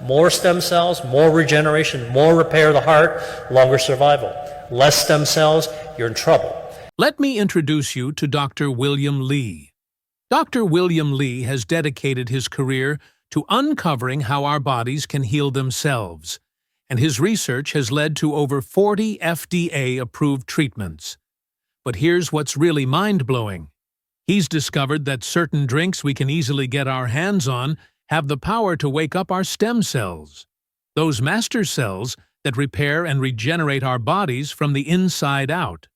More stem cells, more regeneration, more repair of the heart, longer survival. Less stem cells, you're in trouble. Let me introduce you to Dr. William Li. Dr. William Li has dedicated his career to uncovering how our bodies can heal themselves, and his research has led to over 40 FDA-approved treatments. But here's what's really mind-blowing. He's discovered that certain drinks we can easily get our hands on have the power to wake up our stem cells, those master cells that repair and regenerate our bodies from the inside out.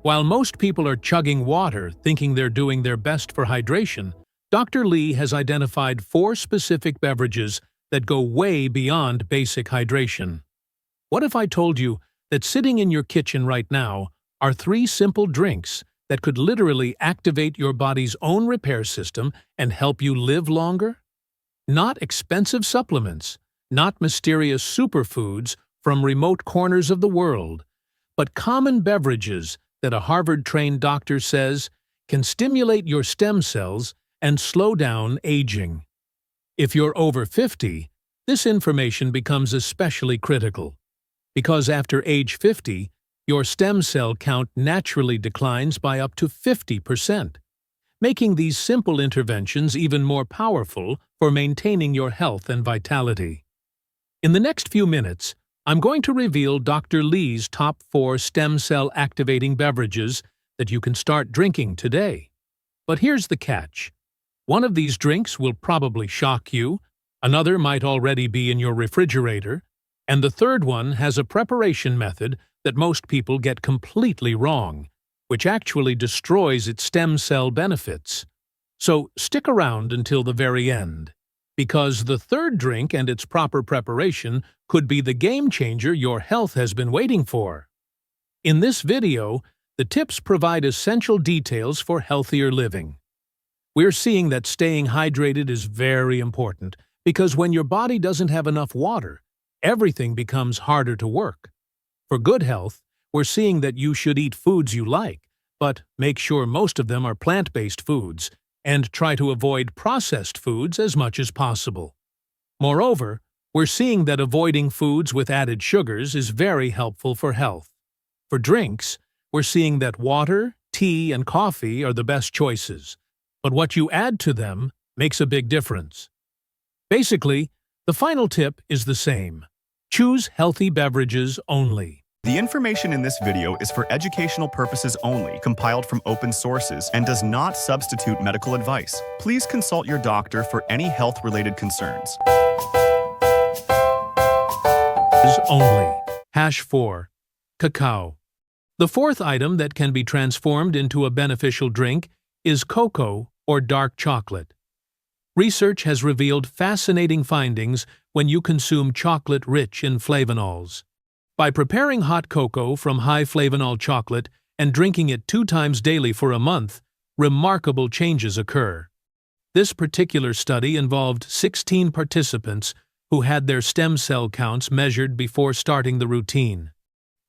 While most people are chugging water, thinking they're doing their best for hydration, Dr. Li has identified 4 specific beverages that go way beyond basic hydration. What if I told you that sitting in your kitchen right now are 3 simple drinks that could literally activate your body's own repair system and help you live longer? Not expensive supplements, not mysterious superfoods from remote corners of the world, but common beverages that a Harvard-trained doctor says can stimulate your stem cells and slow down aging. If you're over 50, this information becomes especially critical, because after age 50, your stem cell count naturally declines by up to 50%, making these simple interventions even more powerful for maintaining your health and vitality. In the next few minutes, I'm going to reveal Dr. Li's top 4 stem cell activating beverages that you can start drinking today. But here's the catch. One of these drinks will probably shock you, another might already be in your refrigerator, and the third one has a preparation method that most people get completely wrong, which actually destroys its stem cell benefits. So stick around until the very end, because the third drink and its proper preparation could be the game changer your health has been waiting for. In this video, the tips provide essential details for healthier living. We're seeing that staying hydrated is very important, because when your body doesn't have enough water, everything becomes harder to work. For good health, we're seeing that you should eat foods you like, but make sure most of them are plant-based foods, and try to avoid processed foods as much as possible. Moreover, we're seeing that avoiding foods with added sugars is very helpful for health. For drinks, we're seeing that water, tea, and coffee are the best choices, but what you add to them makes a big difference. Basically, the final tip is the same. Choose healthy beverages only. The information in this video is for educational purposes only, compiled from open sources, and does not substitute medical advice. Please consult your doctor for any health-related concerns. Only. Hash 4. Cacao. The fourth item that can be transformed into a beneficial drink is cocoa or dark chocolate. Research has revealed fascinating findings when you consume chocolate rich in flavonols. By preparing hot cocoa from high flavanol chocolate and drinking it 2 times daily for a month, remarkable changes occur. This particular study involved 16 participants who had their stem cell counts measured before starting the routine.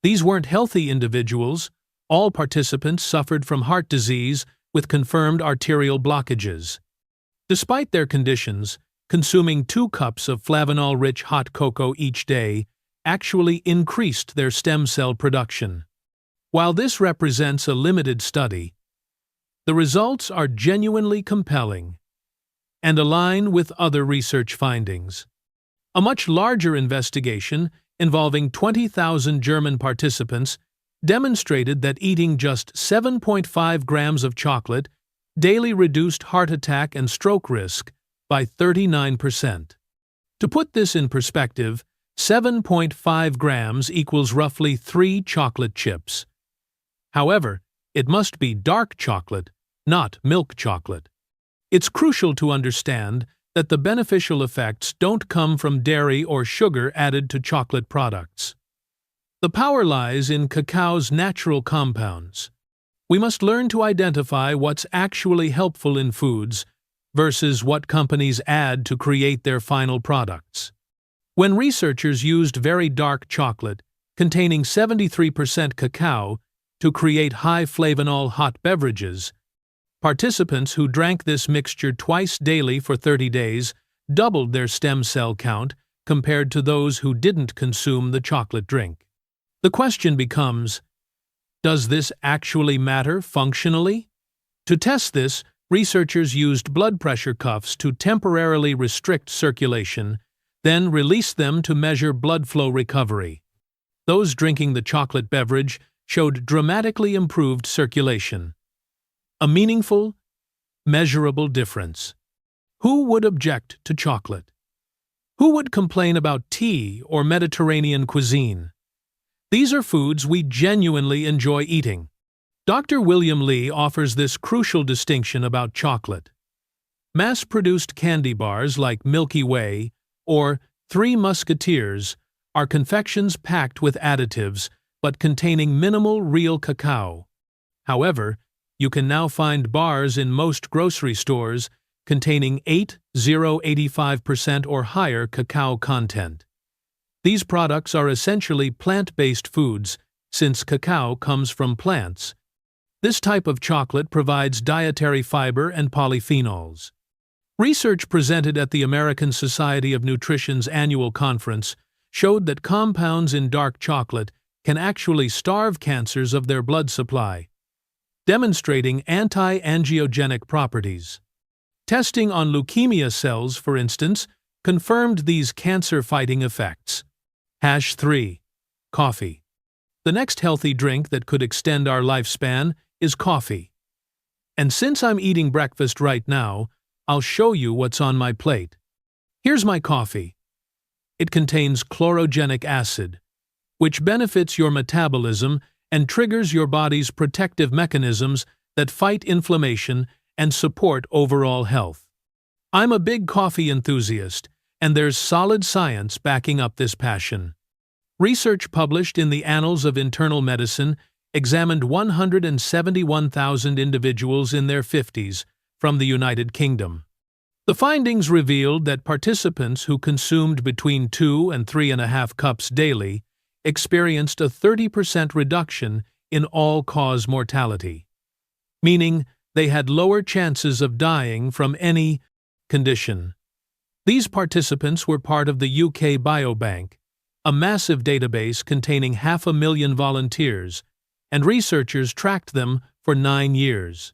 These weren't healthy individuals. All participants suffered from heart disease with confirmed arterial blockages. Despite their conditions, consuming 2 cups of flavanol-rich hot cocoa each day actually increased their stem cell production. While this represents a limited study, the results are genuinely compelling and align with other research findings. A much larger investigation involving 20,000 German participants demonstrated that eating just 7.5 grams of chocolate daily reduced heart attack and stroke risk by 39%. To put this in perspective, 7.5 grams equals roughly 3 chocolate chips. However, it must be dark chocolate, not milk chocolate. It's crucial to understand that the beneficial effects don't come from dairy or sugar added to chocolate products. The power lies in cacao's natural compounds. We must learn to identify what's actually helpful in foods versus what companies add to create their final products. When researchers used very dark chocolate, containing 73% cacao, to create high flavanol hot beverages, participants who drank this mixture twice daily for 30 days doubled their stem cell count compared to those who didn't consume the chocolate drink. The question becomes, does this actually matter functionally? To test this, researchers used blood pressure cuffs to temporarily restrict circulation, then released them to measure blood flow recovery. Those drinking the chocolate beverage showed dramatically improved circulation. A meaningful, measurable difference. Who would object to chocolate? Who would complain about tea or Mediterranean cuisine? These are foods we genuinely enjoy eating. Dr. William Li offers this crucial distinction about chocolate. Mass-produced candy bars like Milky Way or Three Musketeers are confections packed with additives but containing minimal real cacao. However, you can now find bars in most grocery stores containing 85% or higher cacao content. These products are essentially plant-based foods, since cacao comes from plants. This type of chocolate provides dietary fiber and polyphenols. Research presented at the American Society of Nutrition's annual conference showed that compounds in dark chocolate can actually starve cancers of their blood supply, demonstrating anti-angiogenic properties. Testing on leukemia cells, for instance, confirmed these cancer-fighting effects. 3. Coffee. The next healthy drink that could extend our lifespan is coffee. And since I'm eating breakfast right now, I'll show you what's on my plate. Here's my coffee. It contains chlorogenic acid, which benefits your metabolism and triggers your body's protective mechanisms that fight inflammation and support overall health. I'm a big coffee enthusiast, and there's solid science backing up this passion. Research published in the Annals of Internal Medicine examined 171,000 individuals in their 50s from the United Kingdom. The findings revealed that participants who consumed between 2 and 3.5 cups daily experienced a 30% reduction in all-cause mortality, meaning they had lower chances of dying from any condition. These participants were part of the UK Biobank, a massive database containing 500,000 volunteers, and researchers tracked them for 9 years.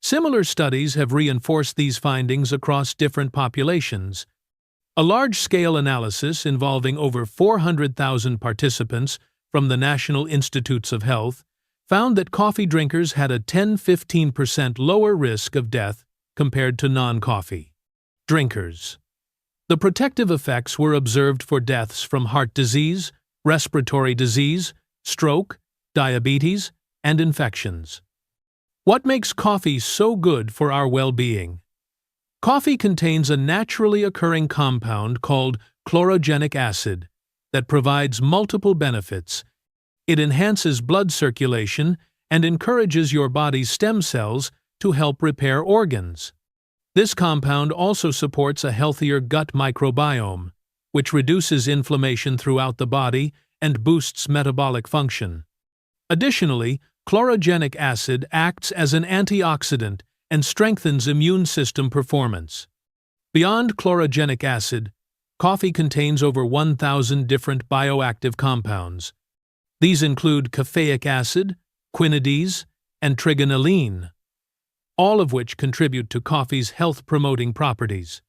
Similar studies have reinforced these findings across different populations. A large-scale analysis involving over 400,000 participants from the National Institutes of Health found that coffee drinkers had a 10–15% lower risk of death compared to non-coffee drinkers. The protective effects were observed for deaths from heart disease, respiratory disease, stroke, diabetes, and infections. What makes coffee so good for our well-being? Coffee contains a naturally occurring compound called chlorogenic acid that provides multiple benefits. It enhances blood circulation and encourages your body's stem cells to help repair organs. This compound also supports a healthier gut microbiome, which reduces inflammation throughout the body and boosts metabolic function. Additionally, chlorogenic acid acts as an antioxidant and strengthens immune system performance. Beyond chlorogenic acid, coffee contains over 1,000 different bioactive compounds. These include caffeic acid, quinidines, and trigonelline, all of which contribute to coffee's health-promoting properties.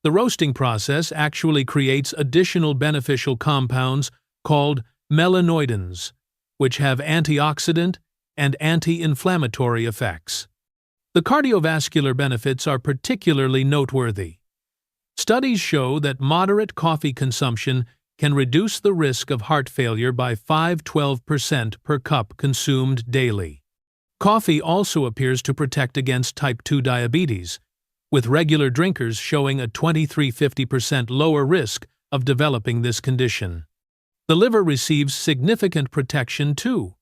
The roasting process actually creates additional beneficial compounds called melanoidins, which have antioxidant and anti-inflammatory effects. The cardiovascular benefits are particularly noteworthy. Studies show that moderate coffee consumption can reduce the risk of heart failure by 5–12% per cup consumed daily. Coffee also appears to protect against type 2 diabetes, with regular drinkers showing a 23–50% lower risk of developing this condition. The liver receives significant protection too.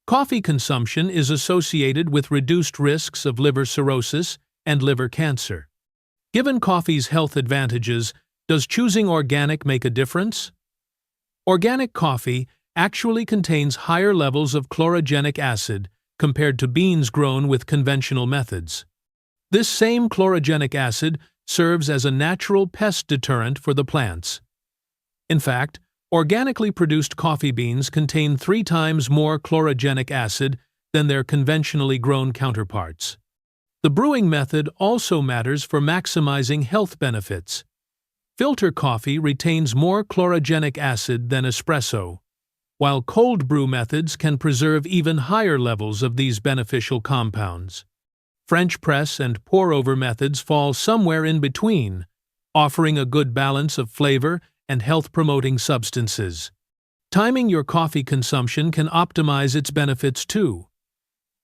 Coffee consumption is associated with reduced risks of liver cirrhosis and liver cancer. Given coffee's health advantages, does choosing organic make a difference? Organic coffee actually contains higher levels of chlorogenic acid compared to beans grown with conventional methods. This same chlorogenic acid serves as a natural pest deterrent for the plants. In fact, organically produced coffee beans contain 3 times more chlorogenic acid than their conventionally grown counterparts. The brewing method also matters for maximizing health benefits. Filter coffee retains more chlorogenic acid than espresso, while cold brew methods can preserve even higher levels of these beneficial compounds. French press and pour-over methods fall somewhere in between, offering a good balance of flavor and health-promoting substances. Timing your coffee consumption can optimize its benefits too.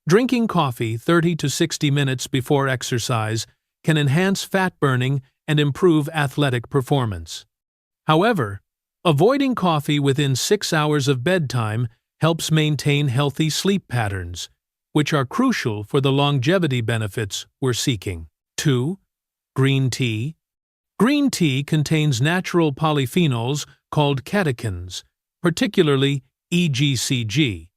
Drinking coffee 30 to 60 minutes before exercise can enhance fat burning and improve athletic performance. However, avoiding coffee within 6 hours of bedtime helps maintain healthy sleep patterns, which are crucial for the longevity benefits we're seeking. 2. Green tea. Green tea contains natural polyphenols called catechins, particularly EGCG,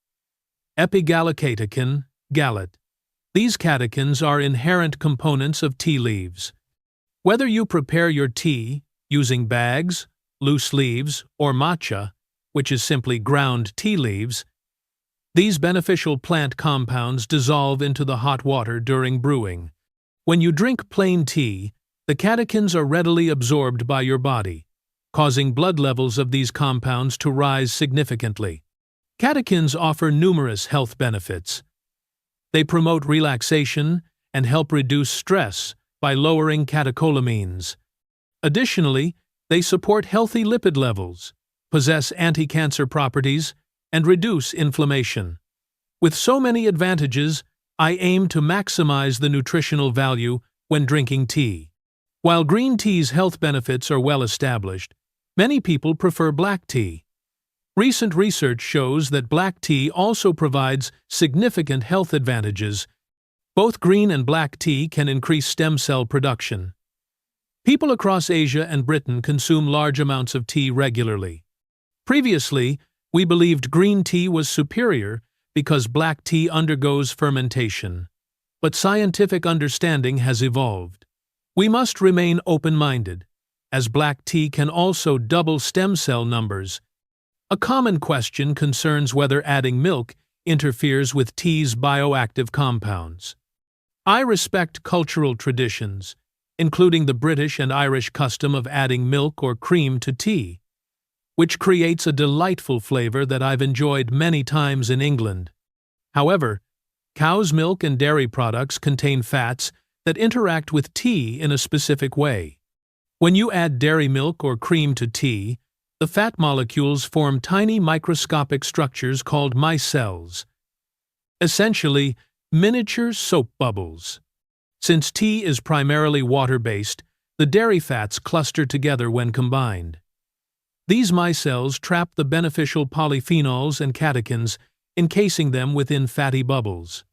epigallocatechin, gallet. These catechins are inherent components of tea leaves. Whether you prepare your tea using bags, loose leaves, or matcha, which is simply ground tea leaves, these beneficial plant compounds dissolve into the hot water during brewing. When you drink plain tea, the catechins are readily absorbed by your body, causing blood levels of these compounds to rise significantly. Catechins offer numerous health benefits. They promote relaxation and help reduce stress by lowering catecholamines. Additionally, they support healthy lipid levels, possess anti-cancer properties, and reduce inflammation. With so many advantages, I aim to maximize the nutritional value when drinking tea. While green tea's health benefits are well established, many people prefer black tea. Recent research shows that black tea also provides significant health advantages. Both green and black tea can increase stem cell production. People across Asia and Britain consume large amounts of tea regularly. Previously, we believed green tea was superior because black tea undergoes fermentation. But scientific understanding has evolved. We must remain open-minded, as black tea can also double stem cell numbers. A common question concerns whether adding milk interferes with tea's bioactive compounds. I respect cultural traditions, including the British and Irish custom of adding milk or cream to tea, which creates a delightful flavor that I've enjoyed many times in England. However, cow's milk and dairy products contain fats that interact with tea in a specific way. When you add dairy milk or cream to tea, the fat molecules form tiny microscopic structures called micelles, essentially miniature soap bubbles. Since tea is primarily water-based, the dairy fats cluster together when combined. These micelles trap the beneficial polyphenols and catechins, encasing them within fatty bubbles.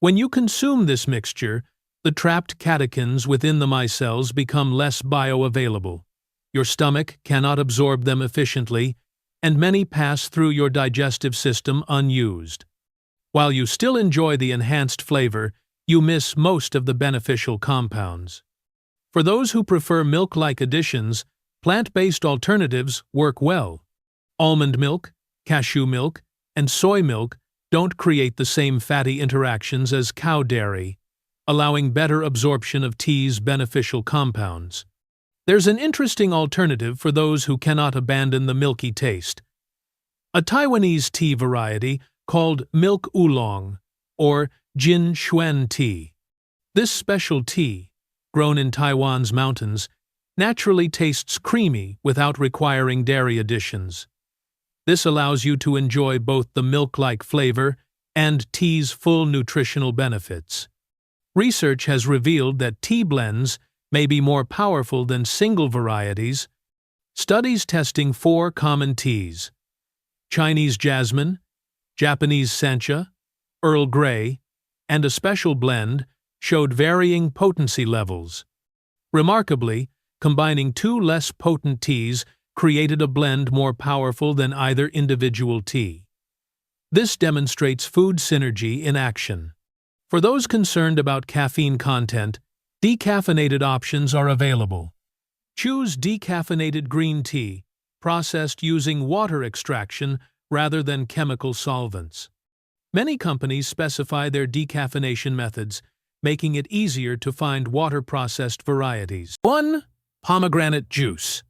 When you consume this mixture, the trapped catechins within the micelles become less bioavailable. Your stomach cannot absorb them efficiently, and many pass through your digestive system unused. While you still enjoy the enhanced flavor, you miss most of the beneficial compounds. For those who prefer milk-like additions, plant-based alternatives work well. Almond milk, cashew milk, and soy milk don't create the same fatty interactions as cow dairy, allowing better absorption of tea's beneficial compounds. There's an interesting alternative for those who cannot abandon the milky taste. A Taiwanese tea variety called milk oolong, or Jin Shuen tea. This special tea, grown in Taiwan's mountains, naturally tastes creamy without requiring dairy additions. This allows you to enjoy both the milk-like flavor and tea's full nutritional benefits. Research has revealed that tea blends may be more powerful than single varieties. Studies testing 4 common teas: Chinese jasmine, Japanese sencha, Earl Grey, and a special blend showed varying potency levels. Remarkably, combining 2 less potent teas created a blend more powerful than either individual tea. This demonstrates food synergy in action. For those concerned about caffeine content, decaffeinated options are available. Choose decaffeinated green tea, processed using water extraction rather than chemical solvents. Many companies specify their decaffeination methods, making it easier to find water-processed varieties. 1. Pomegranate juice.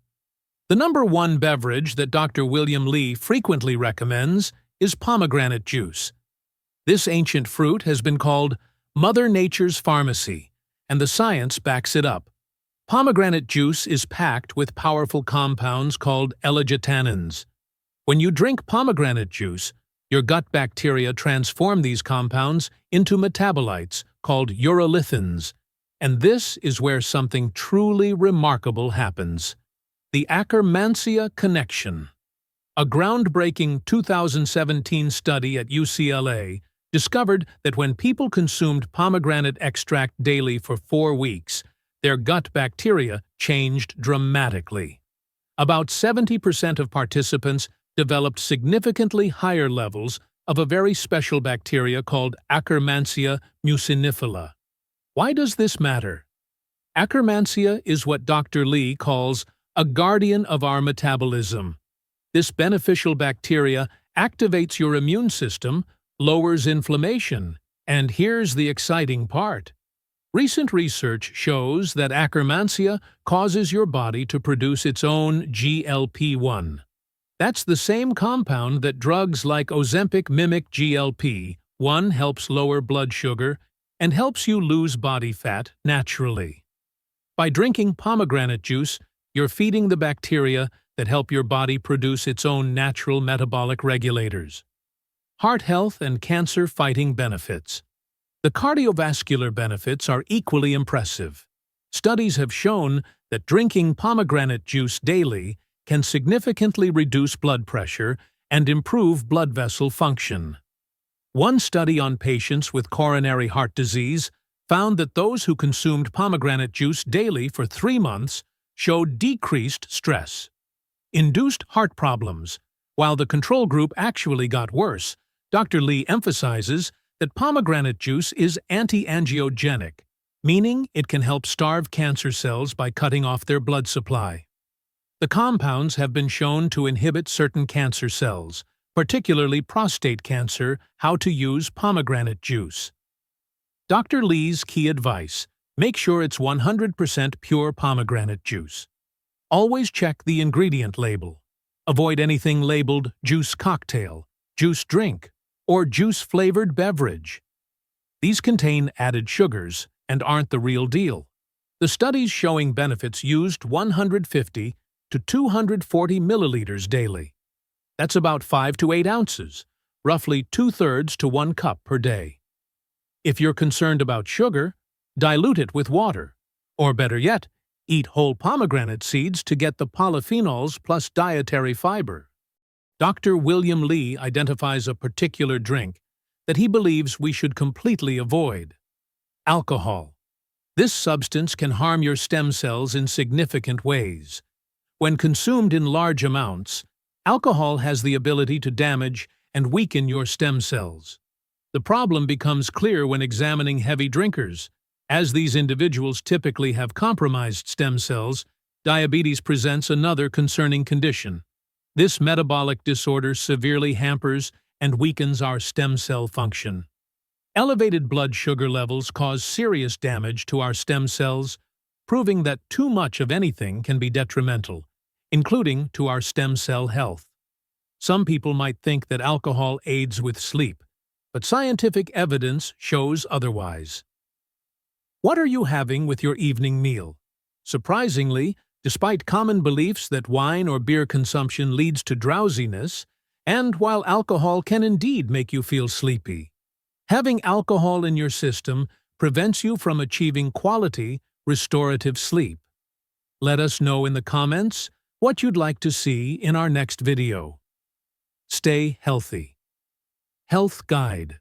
The number one beverage that Dr. William Li frequently recommends is pomegranate juice. This ancient fruit has been called Mother Nature's pharmacy, and the science backs it up. Pomegranate juice is packed with powerful compounds called EGCG. When you drink pomegranate juice, your gut bacteria transform these compounds into metabolites called urolithins, and this is where something truly remarkable happens. The Akkermansia connection. A groundbreaking 2017 study at UCLA discovered that when people consumed pomegranate extract daily for 4 weeks, their gut bacteria changed dramatically. About 70% of participants developed significantly higher levels of a very special bacteria called Akkermansia mucinifila. Why does this matter? Akkermansia is what Dr. Li calls a guardian of our metabolism. This beneficial bacteria activates your immune system, lowers inflammation, and here's the exciting part. Recent research shows that Akkermansia causes your body to produce its own GLP-1. That's the same compound that drugs like Ozempic mimic. GLP-1 helps lower blood sugar and helps you lose body fat naturally. By drinking pomegranate juice, you're feeding the bacteria that help your body produce its own natural metabolic regulators. Heart health and cancer-fighting benefits. The cardiovascular benefits are equally impressive. Studies have shown that drinking pomegranate juice daily can significantly reduce blood pressure and improve blood vessel function. One study on patients with coronary heart disease found that those who consumed pomegranate juice daily for 3 months showed decreased stress, induced heart problems, while the control group actually got worse. Dr. Li emphasizes that pomegranate juice is anti-angiogenic, meaning it can help starve cancer cells by cutting off their blood supply. The compounds have been shown to inhibit certain cancer cells, particularly prostate cancer. How to use pomegranate juice. Dr. Li's key advice: make sure it's 100% pure pomegranate juice. Always check the ingredient label. Avoid anything labeled juice cocktail, juice drink, or juice-flavored beverage. These contain added sugars and aren't the real deal. The studies showing benefits used 150 to 240 milliliters daily. That's about 5 to 8 ounces, roughly 2/3 to 1 cup per day. If you're concerned about sugar, dilute it with water. Or better yet, eat whole pomegranate seeds to get the polyphenols plus dietary fiber. Dr. William Li identifies a particular drink that he believes we should completely avoid: alcohol. This substance can harm your stem cells in significant ways. When consumed in large amounts, alcohol has the ability to damage and weaken your stem cells. The problem becomes clear when examining heavy drinkers. As these individuals typically have compromised stem cells, diabetes presents another concerning condition. This metabolic disorder severely hampers and weakens our stem cell function. Elevated blood sugar levels cause serious damage to our stem cells, proving that too much of anything can be detrimental, including to our stem cell health. Some people might think that alcohol aids with sleep, but scientific evidence shows otherwise. What are you having with your evening meal? Surprisingly, despite common beliefs that wine or beer consumption leads to drowsiness, and while alcohol can indeed make you feel sleepy, having alcohol in your system prevents you from achieving quality, restorative sleep. Let us know in the comments what you'd like to see in our next video. Stay healthy. Health Guide.